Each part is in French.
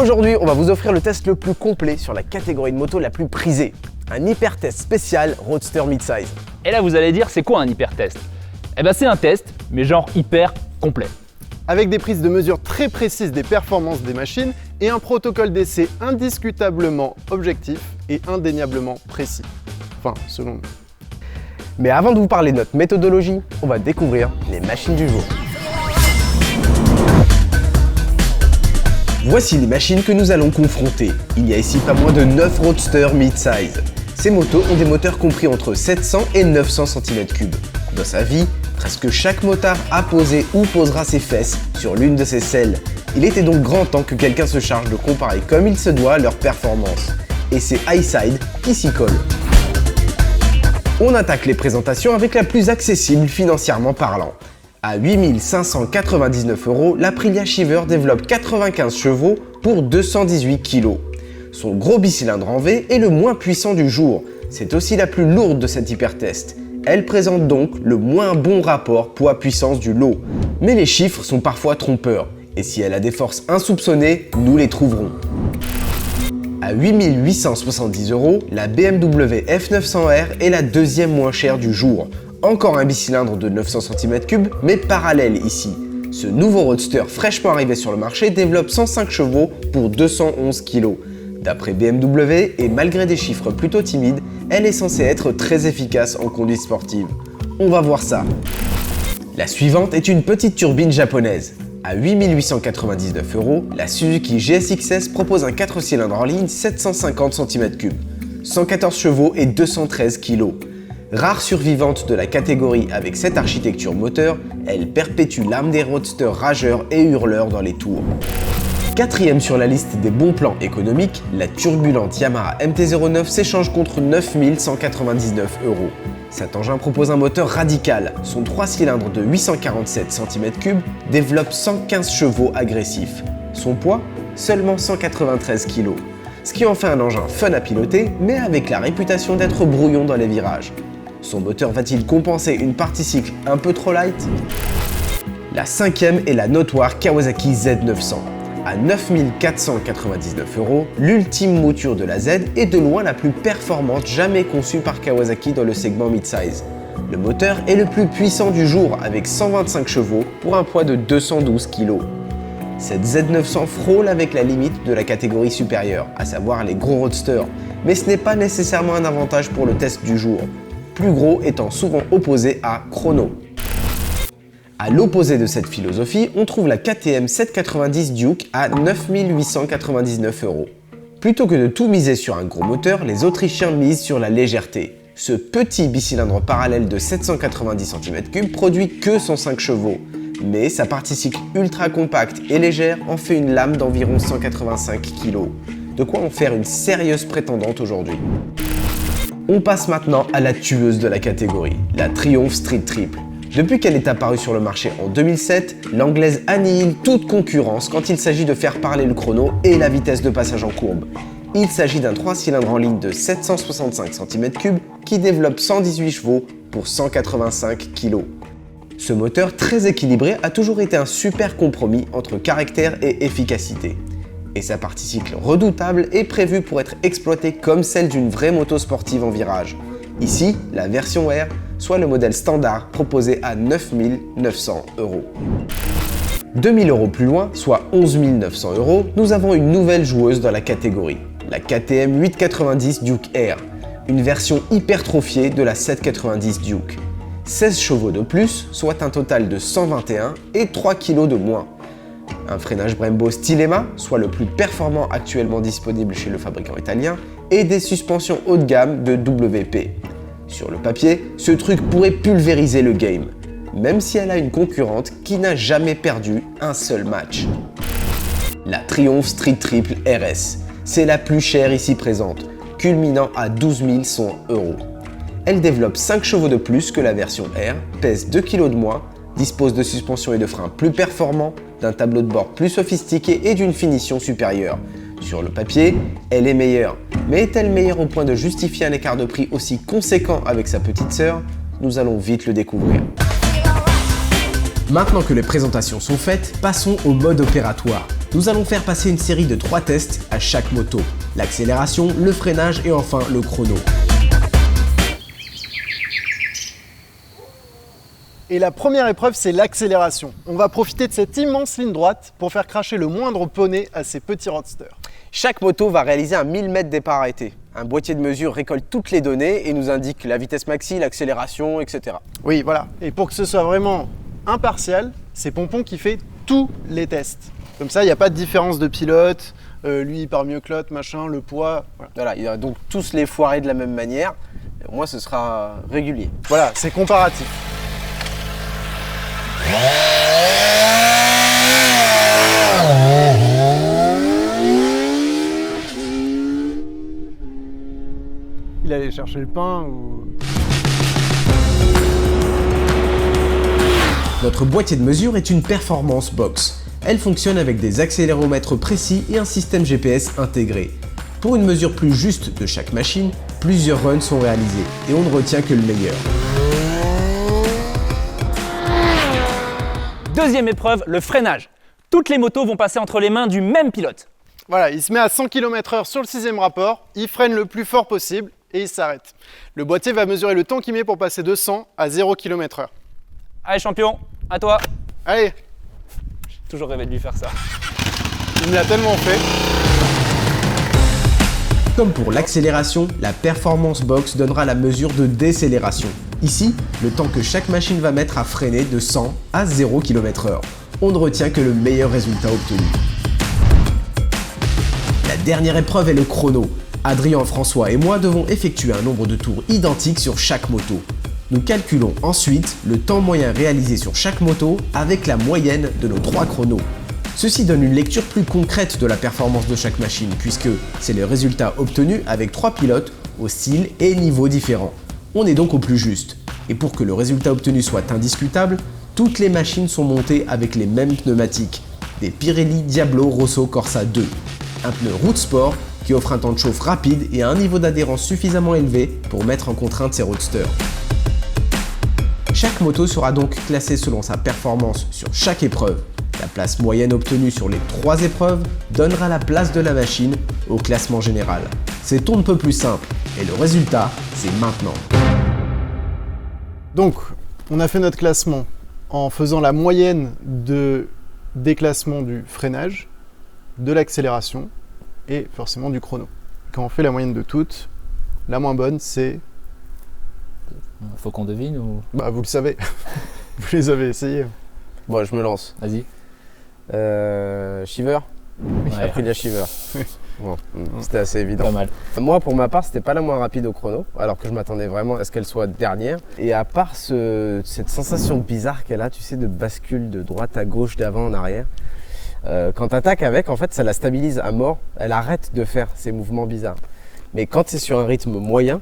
Aujourd'hui, on va vous offrir le test le plus complet sur la catégorie de moto la plus prisée. Un hyper test spécial Roadster Midsize. Et là vous allez dire, c'est quoi un hyper test? Eh ben c'est un test, mais genre hyper complet. Avec des prises de mesure très précises des performances des machines et un protocole d'essai indiscutablement objectif et indéniablement précis. Enfin, selon nous. Mais avant de vous parler de notre méthodologie, on va découvrir les machines du jour. Voici les machines que nous allons confronter. Il y a ici pas moins de 9 Roadster Midsize. Ces motos ont des moteurs compris entre 700 et 900 cm3. Dans sa vie, presque chaque motard a posé ou posera ses fesses sur l'une de ces selles. Il était donc grand temps que quelqu'un se charge de comparer comme il se doit leurs performances. Et c'est Highside qui s'y colle. On attaque les présentations avec la plus accessible financièrement parlant. À 8 599 €, l'Aprilia Shiver développe 95 chevaux pour 218 kg. Son gros bicylindre en V est le moins puissant du jour. C'est aussi la plus lourde de cet hypertest. Elle présente donc le moins bon rapport poids-puissance du lot. Mais les chiffres sont parfois trompeurs. Et si elle a des forces insoupçonnées, nous les trouverons. À 8 870 €, la BMW F900R est la deuxième moins chère du jour. Encore un bicylindre de 900 cm3, mais parallèle ici. Ce nouveau roadster fraîchement arrivé sur le marché développe 105 chevaux pour 211 kg. D'après BMW, et malgré des chiffres plutôt timides, elle est censée être très efficace en conduite sportive. On va voir ça. La suivante est une petite turbine japonaise. À 8 899 €, la Suzuki GSX-S propose un 4 cylindres en ligne 750 cm3, 114 chevaux et 213 kg. Rare survivante de la catégorie avec cette architecture moteur, elle perpétue l'âme des roadsters rageurs et hurleurs dans les tours. Quatrième sur la liste des bons plans économiques, la turbulente Yamaha MT-09 s'échange contre 9 199 €. Cet engin propose un moteur radical. Son 3 cylindres de 847 cm3 développe 115 chevaux agressifs. Son poids, seulement 193 kg. Ce qui en fait un engin fun à piloter, mais avec la réputation d'être brouillon dans les virages. Son moteur va-t-il compenser une partie cycle un peu trop light? La cinquième est la notoire Kawasaki Z900. À 9 499 €, l'ultime mouture de la Z est de loin la plus performante jamais conçue par Kawasaki dans le segment midsize. Le moteur est le plus puissant du jour avec 125 chevaux pour un poids de 212 kg. Cette Z900 frôle avec la limite de la catégorie supérieure, à savoir les gros roadsters, mais ce n'est pas nécessairement un avantage pour le test du jour, plus gros étant souvent opposé à Chrono. À l'opposé de cette philosophie, on trouve la KTM 790 Duke à 9 899 €. Plutôt que de tout miser sur un gros moteur, les Autrichiens misent sur la légèreté. Ce petit bicylindre parallèle de 790 cm3 produit que 105 chevaux, mais sa partie cycle ultra compacte et légère en fait une lame d'environ 185 kg. De quoi en faire une sérieuse prétendante aujourd'hui. On passe maintenant à la tueuse de la catégorie, la Triumph Street Triple. Depuis qu'elle est apparue sur le marché en 2007, l'anglaise annihile toute concurrence quand il s'agit de faire parler le chrono et la vitesse de passage en courbe. Il s'agit d'un 3 cylindres en ligne de 765 cm3 qui développe 118 chevaux pour 185 kg. Ce moteur très équilibré a toujours été un super compromis entre caractère et efficacité. Et sa partie cycle redoutable est prévue pour être exploitée comme celle d'une vraie moto sportive en virage. Ici, la version R, soit le modèle standard proposé à 9 900 €. 2 000 € plus loin, soit 11 900 €, nous avons une nouvelle joueuse dans la catégorie, la KTM 890 Duke R, une version hypertrophiée de la 790 Duke. 16 chevaux de plus, soit un total de 121 et 3 kg de moins. Un freinage Brembo Stilema, soit le plus performant actuellement disponible chez le fabricant italien, et des suspensions haut de gamme de WP. Sur le papier, ce truc pourrait pulvériser le game, même si elle a une concurrente qui n'a jamais perdu un seul match. La Triumph Street Triple RS, c'est la plus chère ici présente, culminant à 12 100 €. Elle développe 5 chevaux de plus que la version R, pèse 2 kg de moins, dispose de suspensions et de freins plus performants, d'un tableau de bord plus sophistiqué et d'une finition supérieure. Sur le papier, elle est meilleure, mais est-elle meilleure au point de justifier un écart de prix aussi conséquent avec sa petite sœur? Nous allons vite le découvrir. Maintenant que les présentations sont faites, passons au mode opératoire. Nous allons faire passer une série de 3 tests à chaque moto. L'accélération, le freinage et enfin le chrono. Et la première épreuve, c'est l'accélération. On va profiter de cette immense ligne droite pour faire cracher le moindre poney à ces petits roadsters. Chaque moto va réaliser un 1000 mètres départ arrêté. Un boîtier de mesure récolte toutes les données et nous indique la vitesse maxi, l'accélération, etc. Oui, voilà. Et pour que ce soit vraiment impartial, c'est Pompon qui fait tous les tests. Comme ça, il n'y a pas de différence de pilote. Lui, il part mieux que l'autre, machin, le poids. Voilà, il va donc tous les foirer de la même manière. Au moins, ce sera régulier. Voilà, c'est comparatif. Il allait chercher le pain ou... Notre boîtier de mesure est une Performance Box. Elle fonctionne avec des accéléromètres précis et un système GPS intégré. Pour une mesure plus juste de chaque machine, plusieurs runs sont réalisés et on ne retient que le meilleur. Deuxième épreuve, le freinage. Toutes les motos vont passer entre les mains du même pilote. Voilà, il se met à 100 km/h sur le 6e rapport, il freine le plus fort possible et il s'arrête. Le boîtier va mesurer le temps qu'il met pour passer de 100 à 0 km/h. Allez champion, à toi. Allez, J'ai toujours rêvé de lui faire ça. il me l'a tellement fait. Comme pour l'accélération, la Performance Box donnera la mesure de décélération. Ici, le temps que chaque machine va mettre à freiner de 100 à 0 km/h. On ne retient que le meilleur résultat obtenu. La dernière épreuve est le chrono. Adrien, François et moi devons effectuer un nombre de tours identique sur chaque moto. Nous calculons ensuite le temps moyen réalisé sur chaque moto avec la moyenne de nos 3 chronos. Ceci donne une lecture plus concrète de la performance de chaque machine puisque c'est le résultat obtenu avec 3 pilotes au style et niveau différents. On est donc au plus juste. Et pour que le résultat obtenu soit indiscutable, toutes les machines sont montées avec les mêmes pneumatiques, des Pirelli Diablo Rosso Corsa 2. Un pneu route sport qui offre un temps de chauffe rapide et un niveau d'adhérence suffisamment élevé pour mettre en contrainte ses roadsters. Chaque moto sera donc classée selon sa performance sur chaque épreuve. La place moyenne obtenue sur les 3 épreuves donnera la place de la machine au classement général. C'est on ne peut plus simple et le résultat, c'est maintenant. Donc, on a fait notre classement en faisant la moyenne des classements du freinage, de l'accélération et forcément du chrono. Quand on fait la moyenne de toutes, la moins bonne, c'est... Faut qu'on devine ou... Bah, vous le savez, vous les avez essayés. Bon, je me lance. Vas-y. Shiver. Ouais. Aprilia Shiver. Bon, c'était assez évident. Pas mal. Moi, pour ma part, c'était pas la moins rapide au chrono, alors que je m'attendais vraiment à ce qu'elle soit dernière. Et à part cette sensation bizarre qu'elle a, tu sais, de bascule de droite à gauche, d'avant en arrière, quand tu attaques avec, en fait, ça la stabilise à mort. Elle arrête de faire ces mouvements bizarres. Mais quand c'est sur un rythme moyen,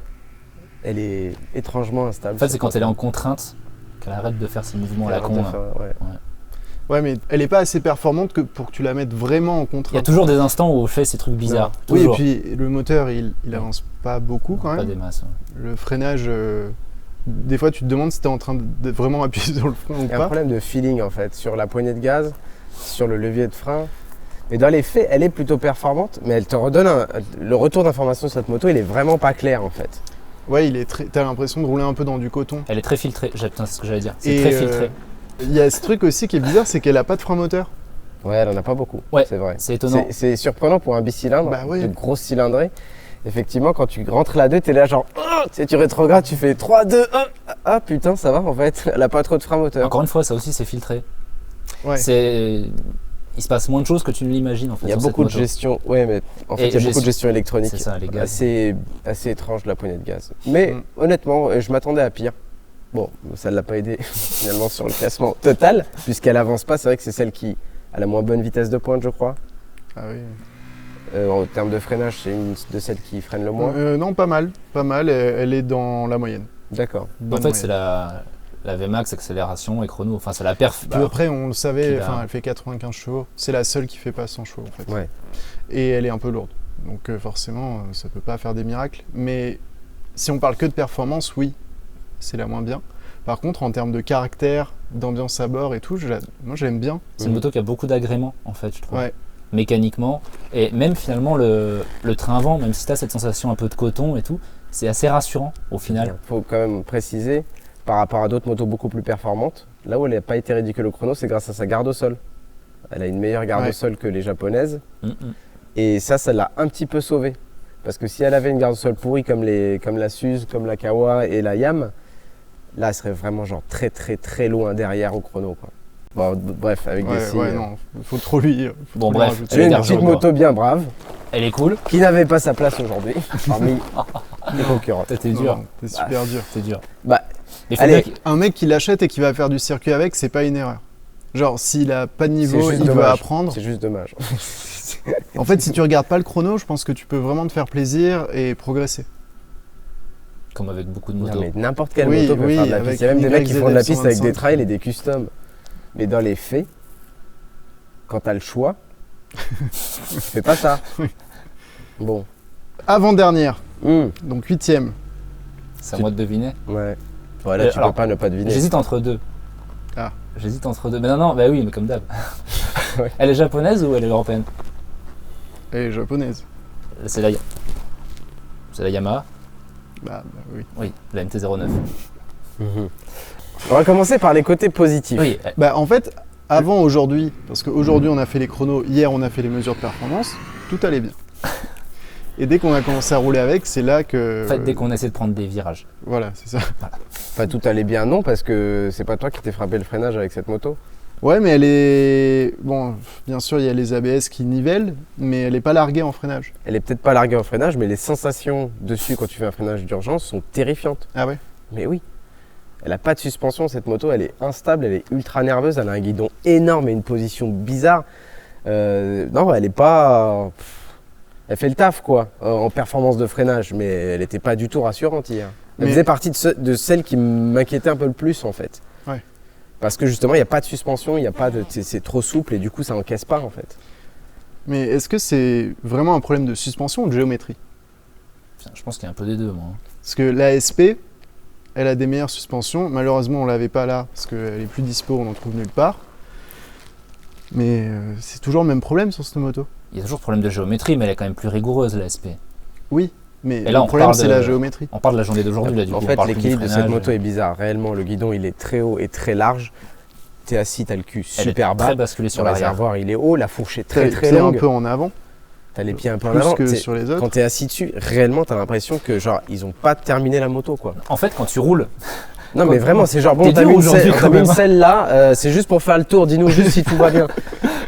elle est étrangement instable. En fait, c'est quand elle est en contrainte qu'elle arrête de faire ces mouvements à la con. Là. Ouais, mais elle n'est pas assez performante pour que tu la mettes vraiment en contrainte. Il y a toujours des instants où on fait ces trucs bizarres. Oui, et Toujours. puis le moteur, il avance pas beaucoup quand même. Pas des masses. Ouais. Le freinage, des fois tu te demandes si tu es en train de vraiment appuyer sur le frein ou Il y a un pas. problème de feeling en fait, sur la poignée de gaz, sur le levier de frein. Mais dans les faits, elle est plutôt performante, mais elle te redonne le retour d'information sur cette moto, il est vraiment pas clair en fait. Ouais, t'as l'impression de rouler un peu dans du coton. Elle est très filtrée. Putain, c'est ce que j'allais dire. C'est Et, très filtré. Il y a ce truc aussi qui est bizarre, c'est qu'elle a pas de frein moteur. Ouais, elle en a pas beaucoup, Ouais, c'est vrai. c'est étonnant. C'est surprenant pour un bicylindre, Bah ouais. de grosse cylindrée. Effectivement, quand tu rentres là-dedans, t'es là genre, tu sais, tu rétrogrades, tu fais 3, 2, 1, ah putain, ça va en fait, elle a pas trop de frein moteur. Encore une fois, ça aussi, c'est filtré. Ouais. Il se passe moins de choses que tu ne l'imagines en fait. Il y a sur cette beaucoup de moto. gestion, ouais, mais en fait, il y a beaucoup de gestion électronique. C'est ça, les gaz. Assez étrange de la poignée de gaz. Mais honnêtement, je m'attendais à pire. Bon, ça ne l'a pas aidé finalement sur le classement total, puisqu'elle avance pas. C'est vrai que c'est celle qui a la moins bonne vitesse de pointe, je crois. Ah oui. En termes de freinage, c'est une de celles qui freine le moins. Non, pas mal. Pas mal. Elle est dans la moyenne. D'accord. En Bonne fait, moyenne. c'est la VMAX, accélération et chrono. Enfin, c'est la perf Bah, pure. après, on le savait, Qui va- elle fait 95 chevaux. C'est la seule qui fait pas 100 chevaux en fait. Ouais. Et elle est un peu lourde. Donc forcément, ça peut pas faire des miracles. Mais si on parle que de performance, oui, c'est la moins bien. Par contre, en termes de caractère, d'ambiance à bord et tout, moi j'aime bien. C'est une moto qui a beaucoup d'agréments en fait, je trouve. Ouais. mécaniquement. Et même finalement, le train avant, même si tu as cette sensation un peu de coton et tout, c'est assez rassurant au final. Il faut quand même préciser, par rapport à d'autres motos beaucoup plus performantes, là où elle n'a pas été ridicule au chrono, c'est grâce à sa garde au sol. Elle a une meilleure garde au sol que les japonaises. Et ça l'a un petit peu sauvée. Parce que si elle avait une garde au sol pourrie comme la Suze, comme la Kawa et la Yam, là elle serait vraiment genre très très très loin derrière au chrono, quoi. Bon, bref, avec des signes. Non, faut trop lui. Bon, bref, C'est une petite moto bien brave, Elle est cool. qui n'avait pas sa place aujourd'hui parmi les concurrents. C'était dur. C'est super dur. C'est dur. Bah, Mais faut allez. bien Un mec qui l'achète et qui va faire du circuit avec, c'est pas une erreur. Genre, s'il a pas de c'est niveau, juste il veut dommage. apprendre. C'est juste dommage. En fait, si tu regardes pas le chrono, je pense que tu peux vraiment te faire plaisir et progresser. comme avec beaucoup de Non, motos. mais n'importe quelle Oui, moto peut oui, faire de la avec piste. Il y a même des une mecs qui font de la piste avec des 125. trails et des customs. Mais dans les faits, quand t'as le choix, tu fais pas ça. Bon. Avant-dernière, Hmm. donc 8ème. C'est à moi de deviner. Ouais. Voilà, tu alors, peux pas ne pas deviner. J'hésite entre deux. Ah. J'hésite entre deux. Mais non, bah oui, mais comme d'hab. Ouais. Elle est japonaise ou elle est européenne? Elle est japonaise. C'est la... C'est la Yamaha. Bah oui. Oui, la MT-09. Mhm. On va commencer par les côtés positifs. Oui, Bah en fait, avant aujourd'hui, parce qu'aujourd'hui on a fait les chronos, hier on a fait les mesures de performance, tout allait bien. Et dès qu'on a commencé à rouler avec, c'est là que... en fait, dès qu'on essaie de prendre des virages. Voilà, c'est ça. Enfin, tout allait bien, non, parce que c'est pas toi qui t'es frappé le freinage avec cette moto. Ouais, mais elle est... Bon, bien sûr, il y a les ABS qui nivellent, mais elle est pas larguée en freinage. Elle est peut-être pas larguée en freinage, mais les sensations dessus quand tu fais un freinage d'urgence sont terrifiantes. Ah ouais? Mais oui. Elle a pas de suspension, cette moto, elle est instable, elle est ultra nerveuse, elle a un guidon énorme et une position bizarre. Non, elle est pas... Elle fait le taf, quoi, en performance de freinage, mais elle était pas du tout rassurante hier. Elle Mais- faisait partie de celles qui m'inquiétaient un peu le plus, en fait. Ouais. Parce que justement, il n'y a pas de suspension, il y a pas de... c'est trop souple et du coup, ça encaisse pas, en fait. Mais est-ce que c'est vraiment un problème de suspension ou de géométrie? Putain, je pense qu'il y a un peu des deux, moi. Parce que l'ASP, elle a des meilleures suspensions. Malheureusement, on l'avait pas là, parce qu'elle est plus dispo, on en trouve nulle part. Mais c'est toujours le même problème sur cette moto. Il y a toujours problème de géométrie, mais elle est quand même plus rigoureuse, la SP. Oui, mais Et là, le on problème parle c'est de- la géométrie. On parle de la journée d'aujourd'hui, là, du En coup. on fait, parle plus du l'équilibre de cette freinage. moto est bizarre. Réellement, le guidon, il est très haut et très large. T'es assis, t'as le cul Elle super est bas. très basculée sur Le l'arrière. réservoir, il est haut. La fourche est très T'es un longue. peu en avant, T'as les pieds un peu en plus avant. que C'est- sur les autres. Quand t'es assis dessus, réellement, t'as l'impression que genre ils ont pas terminé la moto, quoi. En fait, quand tu roules, Non, mais vraiment, c'est genre T'es bon, t'as dur mis une aujourd'hui, selle, quand t'as mis même. une selle là, c'est juste pour faire le tour. Dis-nous juste si tout va bien.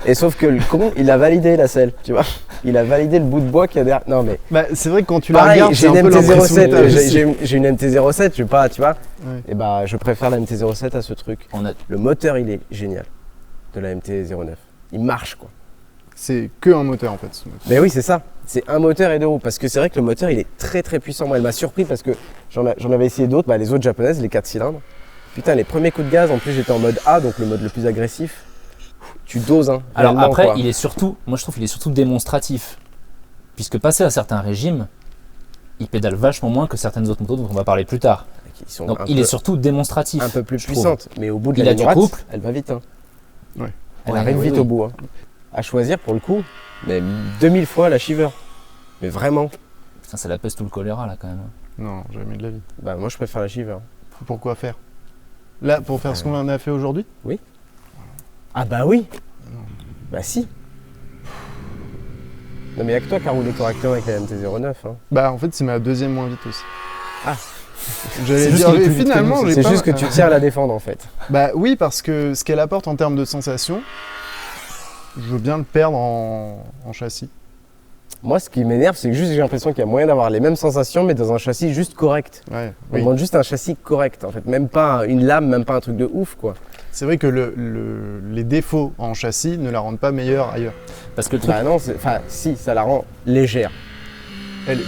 Et sauf que le con, il a validé la selle, tu vois. Il a validé le bout de bois qu'il y a derrière. Non, mais Bah, c'est vrai que quand tu la pareil, regardes, j'ai c'est un une peu l'impression que MT-07, t'as réussi. j'ai une MT-07, je vais pas, tu vois. Ouais. Et bah, je préfère la MT-07 à ce truc. on a... Le moteur, il est génial de la MT-09. Il marche, quoi. C'est que un moteur en fait. ce moteur. Mais oui, c'est ça. C'est un moteur et deux roues. Parce que c'est vrai que le moteur, il est très très puissant. Moi, elle m'a surpris parce que j'en avais essayé d'autres, bah, les autres japonaises, les 4 cylindres. Putain, les premiers coups de gaz, en plus j'étais en mode A, donc le mode le plus agressif. Tu doses, hein. Alors réellement, après, quoi. il est surtout, moi je trouve qu'il est surtout démonstratif. Puisque passé à certains régimes, il pédale vachement moins que certaines autres motos dont on va parler plus tard. Ils sont Donc un il peu- est surtout démonstratif. un peu plus je trouve. puissante. Mais au bout de Il la a ligne du droite, couple. elle va vite. Hein. Ouais. Elle Ouais, arrive oui, vite oui. au bout. Hein. À choisir pour le coup, mais 2000 fois la Shiver. Mais vraiment, Putain, ça la pèse tout le choléra là quand même. Non, jamais de la vie. bah moi je préfère la Shiver. Pourquoi faire? Là, pour faire ce qu'on en a fait aujourd'hui? Ah bah oui. Bah si. Non mais y'a que toi qui a roulé correctement avec la MT-09. Hein. Bah en fait c'est ma deuxième moins vite aussi. Ah. J'allais C'est juste dire, qu'il est mais plus vite que finalement nous, j'ai C'est pas... juste que tu tiens à la défendre en fait. Bah oui, parce que ce qu'elle apporte en termes de sensations, je veux bien le perdre en châssis. Moi ce qui m'énerve c'est que juste j'ai l'impression qu'il y a moyen d'avoir les mêmes sensations mais dans un châssis juste correct. Ouais, On oui. demande juste un châssis correct en fait. Même pas une lame, même pas un truc de ouf quoi. C'est vrai que les défauts en châssis ne la rendent pas meilleure ailleurs. Parce que le truc, Bah non, enfin si, ça la rend légère.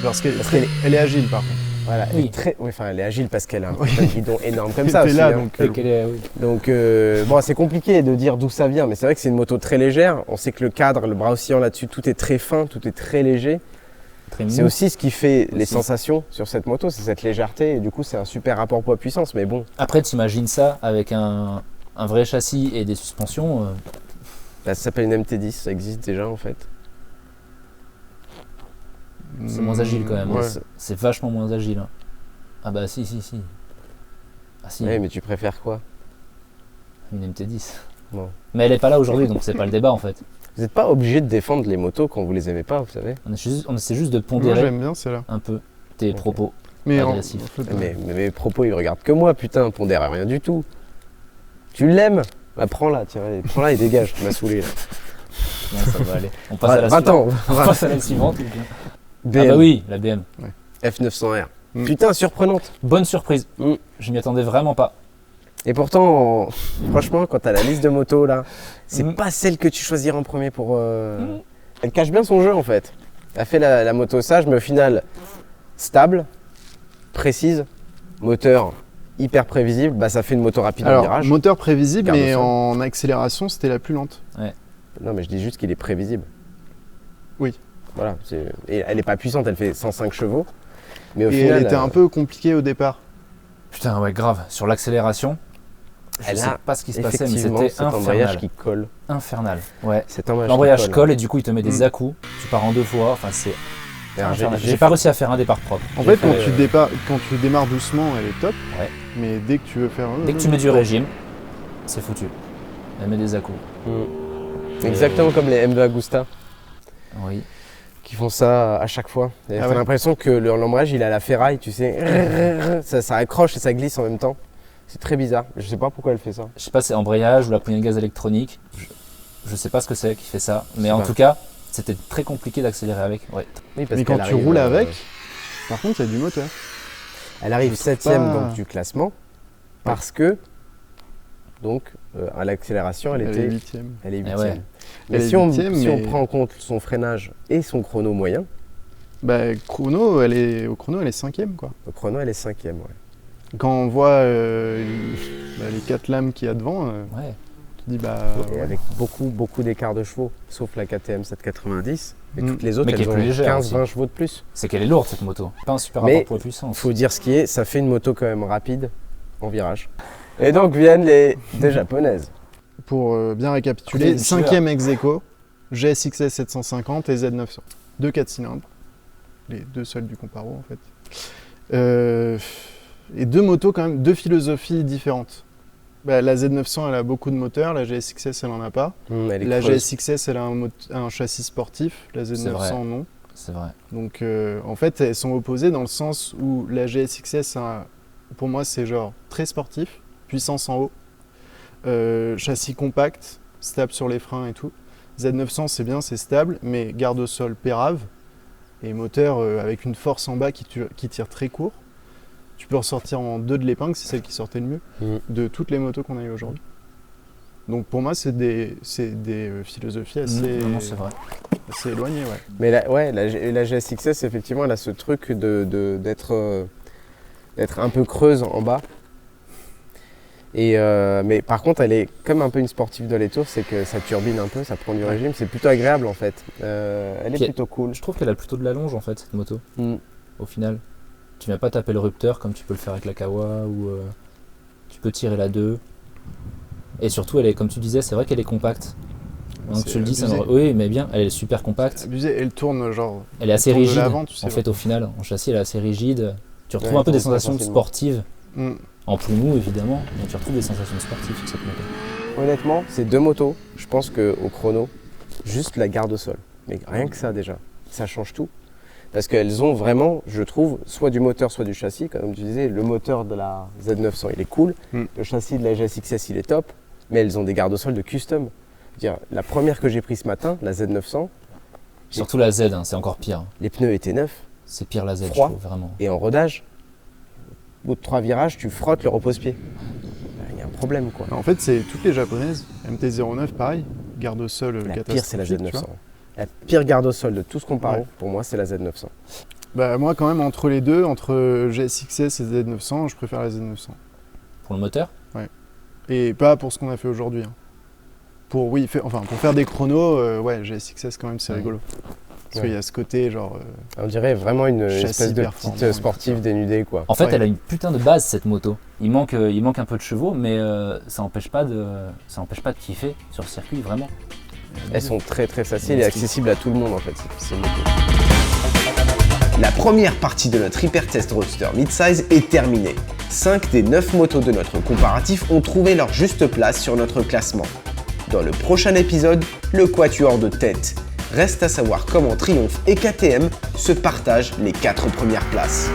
Parce qu'elle Parce qu'elle elle est agile par contre. Voilà, elle Oui. est très, enfin elle est agile parce qu'elle a un Oui. putain de guidon énorme comme Elle ça était aussi. là, hein. donc, c'est qu'elle est- oui. Donc bon, c'est compliqué de dire d'où ça vient, mais c'est vrai que c'est une moto très légère. On sait que le cadre, le bras oscillant là-dessus, tout est très fin, tout est très léger. Très C'est mou. aussi ce qui fait les Aussi. sensations sur cette moto, c'est cette légèreté et du coup c'est un super rapport poids-puissance. Mais bon, Après, t'imagines ça avec un vrai châssis et des suspensions. Bah, ça s'appelle une MT10, ça existe déjà en fait. C'est moins agile quand même. Ouais. C'est vachement moins agile. Hein. Ah bah si. Ah si, Ouais, mais tu préfères quoi? une MT10. Non. Mais elle est pas là aujourd'hui, donc c'est pas le débat en fait. Vous n'êtes pas obligé de défendre les motos quand vous les aimez pas, vous savez. On essaie juste de Moi pondérer j'aime bien celle-là. un peu tes Ok. propos. Mais Agressif. en fait, Mais mes propos, ils regardent que moi, putain, pondère rien du tout. Tu l'aimes? Bah prends-la, tiens, allez, prends-la et dégage, tu m'as saoulé là. Non, ça va aller. On passe à la Va- suivante. Va-t'en, On passe à la suivante. ou bien BM, Ah bah oui, la BM. F900R. Mm. Putain, surprenante. Bonne surprise. Mm. Je m'y attendais vraiment pas. Et pourtant, franchement, quand t'as la liste de motos là, c'est Mm. pas celle que tu choisiras en premier pour. Elle cache bien son jeu en fait. Elle a fait la moto sage, mais au final, stable, précise, moteur hyper prévisible, bah ça fait une moto rapide en alors, virage. moteur prévisible, Garde mais au sol. en accélération, c'était la plus lente. Non, mais je dis juste qu'il est prévisible. Oui. Voilà. Et elle est pas puissante, elle fait 105 chevaux. Mais au Et final, elle était un peu compliquée au départ. Putain, ouais, grave. Sur l'accélération, je Elle sais a pas ce qui se passait, mais effectivement c'était cet embrayage infernal. qui colle. Infernal. Ouais. Cet embrayage L'embrayage qui colle et du coup il te met des Mm. à-coups. Tu pars en deux fois. Enfin, c'est Alors, infernal. j'ai J'ai pas réussi à faire un départ propre. En J'ai fait, quand fait, quand tu démarres doucement, elle est top. Ouais. Mais dès que tu veux faire. Dès que tu mets du régime, c'est foutu. Elle met des à-coups. Exactement comme les MV Agusta Oui. qui font ça à chaque fois. Et Ah t'as ouais. l'impression que l'embrayage il a la ferraille, tu sais. Ça accroche et ça glisse en même temps. C'est très bizarre. Je sais pas pourquoi elle fait ça. Je sais pas si c'est embrayage ou la poignée de gaz électronique. Je sais pas ce que c'est qui fait ça. Mais sais en pas. tout cas, c'était très compliqué d'accélérer avec. Ouais. Oui, parce Mais quand qu'elle tu arrive, roules avec, par contre, il y a du moteur. elle arrive je trouve 7ème pas- donc, du classement parce que donc à l'accélération elle Elle est était 8ème. elle est Eh 8ème. ouais. Mais Elle est si on huitième, mais- prend en compte son freinage et son chrono moyen, Bah, chrono, elle est 5ème, quoi. le chrono elle est 5ème. Ouais. Quand on voit les 4 lames qu'il y a devant, Ouais. tu te dis, bah. Et ouais. avec beaucoup d'écart de chevaux, sauf la KTM 790. Mais Mm. toutes les autres, Mais qui elles est ont plus légère 15-20 aussi. chevaux de plus. C'est qu'elle est lourde cette moto. Pas un super Mais rapport poids puissance. Il faut dire ce qui est, ça fait une moto quand même rapide en virage. Et donc viennent les deux japonaises. Pour bien Côté récapituler, du 5ème ex aequo, GSXS 750 et Z900. 2 4 cylindres. Les deux seuls du comparo en fait. Et deux motos quand même, deux philosophies différentes. Bah, la Z900 elle a beaucoup de moteurs, la GSXS elle en a pas. Elle est La creuse. GSXS elle a un châssis sportif, la vrai. Z900 non. C'est vrai. Donc en fait elles sont opposées dans le sens où la GSXS pour moi c'est genre très sportif, puissance en haut, châssis compact, stable sur les freins et tout. Z900 c'est bien, c'est stable, mais garde au sol pérave et moteur avec une force en bas qui tire très court. Tu peux ressortir en 2 de l'épingle, c'est celle qui sortait le mieux de toutes les motos qu'on a eues aujourd'hui. Donc pour moi c'est des philosophies Non, c'est vrai. assez éloignées. Ouais. Mais la GSXS, effectivement, elle a ce truc d'être un peu creuse en bas. Et, mais par contre, elle est comme un peu une sportive de l'étour, c'est que ça turbine un peu, ça prend du régime, c'est plutôt agréable en fait. Elle est Puis- plutôt cool. Je trouve qu'elle a plutôt de la longe en fait cette moto. Mm. Au final, tu viens pas taper le rupteur comme tu peux le faire avec la Kawa ou tu peux tirer la 2. Et surtout, elle est, comme tu disais, c'est vrai qu'elle est compacte. Donc C'est tu le dis, ça abusé. oui, mais bien, elle est super compacte. Abusé, elle tourne genre. Elle est assez tourne de rigide. l'avant, tu sais, En fait, au final, en châssis, elle est assez rigide. Tu retrouves Ouais, un peu elle des tourne sensations facilement. sportives, Mm. en plus mou évidemment, mais tu retrouves des sensations sportives sur cette moto. Honnêtement, ces deux motos, je pense qu'au chrono, juste la garde au sol. Mais rien que ça déjà, ça change tout. Parce qu'elles ont vraiment, je trouve, soit du moteur, soit du châssis. Comme tu disais, le moteur de la Z900, il est cool. Mm. Le châssis de la GSXS, il est top. Mais elles ont des gardes au sol de custom. Je veux dire, la première que j'ai prise ce matin, la Z900, Surtout la Z, hein, c'est encore pire. les pneus étaient neufs. C'est pire la Z, Froid. je trouve, vraiment. Et en rodage, au bout de 3 virages, tu frottes le repose-pied. Il y a un problème quoi. En fait, c'est toutes les japonaises. MT-09, pareil. Garde au sol La catastrophique. pire, c'est la tu Z900. vois. La pire garde au sol de tout ce qu'on parle, Ouais. pour moi, c'est la Z900. Bah, moi, quand même, entre les deux, entre GSXS et Z900, je préfère la Z900. Pour le moteur, Et pas pour ce qu'on a fait aujourd'hui. Hein. Pour faire des chronos, ouais, GSXS quand même, c'est Ouais. rigolo. Parce Ouais. qu'il y a ce côté, genre. On dirait vraiment une Châssis espèce de performant petite et sportive dénudée quoi. en fait, Ouais. elle a une putain de base cette moto. Il manque un peu de chevaux, mais ça empêche pas de kiffer sur le circuit vraiment. Elles sont très très faciles et accessibles à tout le monde en fait, ces motos. La première partie de notre Hypertest Roadster Midsize est terminée. 5 des 9 motos de notre comparatif ont trouvé leur juste place sur notre classement. Dans le prochain épisode, le quatuor de tête. Reste à savoir comment Triumph et KTM se partagent les 4 premières places.